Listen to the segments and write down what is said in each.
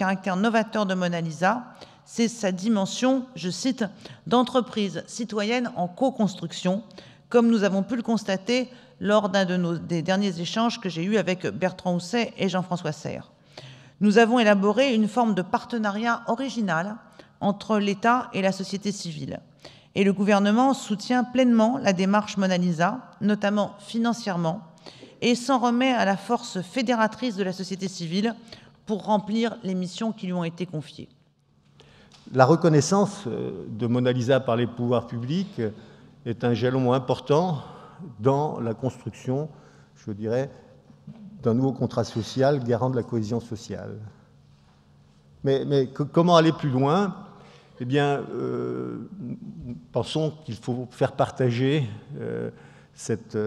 caractère novateur de Mona Lisa, c'est sa dimension, je cite, d'entreprise citoyenne en co-construction, comme nous avons pu le constater lors des derniers échanges que j'ai eus avec Bertrand Housset et Jean-François Serre. Nous avons élaboré une forme de partenariat original entre l'État et la société civile. Et le gouvernement soutient pleinement la démarche Mona Lisa, notamment financièrement, et s'en remet à la force fédératrice de la société civile pour remplir les missions qui lui ont été confiées. La reconnaissance de Mona Lisa par les pouvoirs publics est un jalon important dans la construction, je dirais, d'un nouveau contrat social garant de la cohésion sociale. Mais comment aller plus loin? Eh bien, nous pensons qu'il faut faire partager cette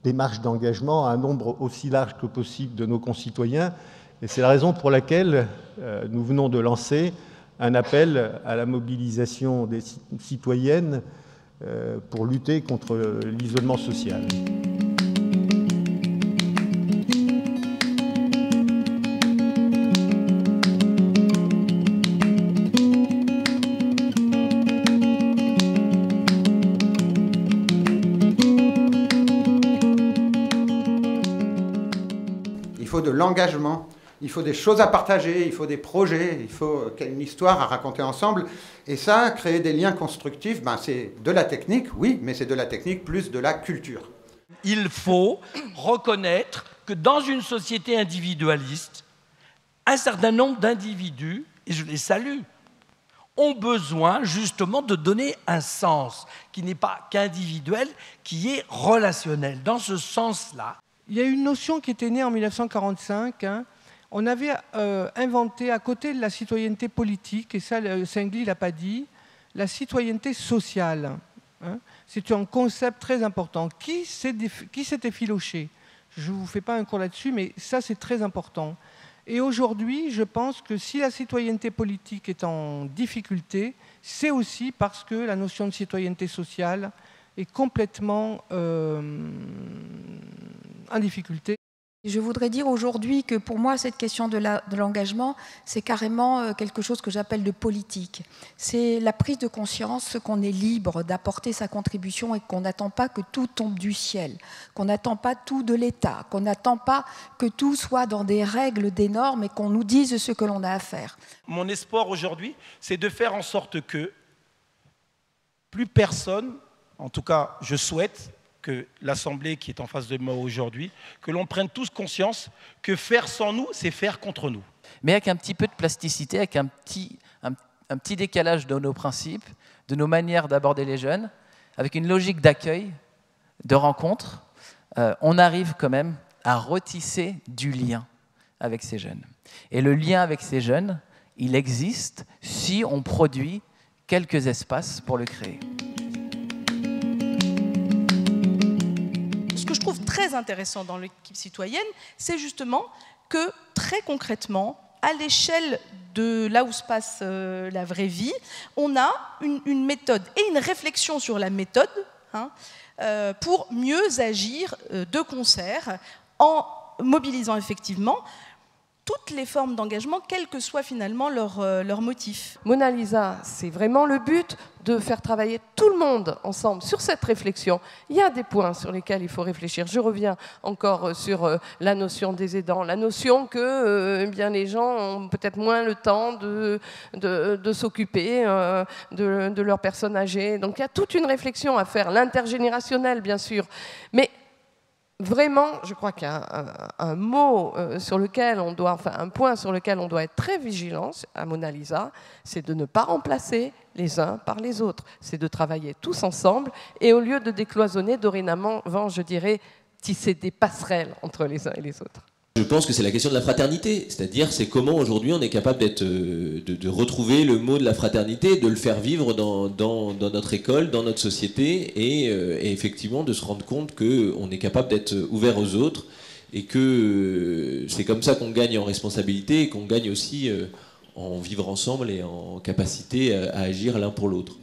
démarche d'engagement à un nombre aussi large que possible de nos concitoyens. Et c'est la raison pour laquelle nous venons de lancer un appel à la mobilisation des citoyennes pour lutter contre l'isolement social. Il faut de l'engagement, il faut des choses à partager, il faut des projets, il faut qu'il y ait une histoire à raconter ensemble. Et ça, créer des liens constructifs, ben c'est de la technique, oui, mais c'est de la technique plus de la culture. Il faut reconnaître que dans une société individualiste, un certain nombre d'individus, et je les salue, ont besoin justement de donner un sens qui n'est pas qu'individuel, qui est relationnel. Dans ce sens-là, il y a une notion qui était née en 1945. On avait inventé, à côté de la citoyenneté politique, et ça, Saint-Gly ne l'a pas dit, la citoyenneté sociale. C'est un concept très important. Qui s'est effiloché? Je ne vous fais pas un cours là-dessus, mais ça, c'est très important. Et aujourd'hui, je pense que si la citoyenneté politique est en difficulté, c'est aussi parce que la notion de citoyenneté sociale est complètement en difficulté. Je voudrais dire aujourd'hui que pour moi, cette question de l'engagement, c'est carrément quelque chose que j'appelle de politique. C'est la prise de conscience qu'on est libre d'apporter sa contribution et qu'on n'attend pas que tout tombe du ciel, qu'on n'attend pas tout de l'État, qu'on n'attend pas que tout soit dans des règles, des normes et qu'on nous dise ce que l'on a à faire. Mon espoir aujourd'hui, c'est de faire en sorte que plus personne, en tout cas je souhaite, que l'Assemblée qui est en face de moi aujourd'hui, que l'on prenne tous conscience que faire sans nous, c'est faire contre nous. Mais avec un petit peu de plasticité, avec un petit décalage de nos principes, de nos manières d'aborder les jeunes, avec une logique d'accueil, de rencontre, on arrive quand même à retisser du lien avec ces jeunes. Et le lien avec ces jeunes, il existe si on produit quelques espaces pour le créer. Ce que je trouve très intéressant dans l'équipe citoyenne, c'est justement que très concrètement, à l'échelle de là où se passe la vraie vie, on a une méthode et une réflexion sur la méthode pour mieux agir de concert en mobilisant effectivement toutes les formes d'engagement, quel que soit finalement leur motif. Mona Lisa, c'est vraiment le but de faire travailler tout le monde ensemble sur cette réflexion. Il y a des points sur lesquels il faut réfléchir. Je reviens encore sur la notion des aidants, la notion que eh bien, les gens ont peut-être moins le temps de s'occuper de leurs personnes âgées. Donc il y a toute une réflexion à faire, l'intergénérationnel bien sûr. Mais vraiment, je crois qu'il y a un mot sur lequel on doit, enfin un point sur lequel on doit être très vigilant à Mona Lisa, c'est de ne pas remplacer les uns par les autres. C'est de travailler tous ensemble et au lieu de décloisonner, dorénavant, je dirais, tisser des passerelles entre les uns et les autres. Je pense que c'est la question de la fraternité, c'est-à-dire c'est comment aujourd'hui on est capable de retrouver le mot de la fraternité, de le faire vivre dans notre école, dans notre société et effectivement de se rendre compte qu'on est capable d'être ouvert aux autres et que c'est comme ça qu'on gagne en responsabilité et qu'on gagne aussi en vivre ensemble et en capacité à agir l'un pour l'autre.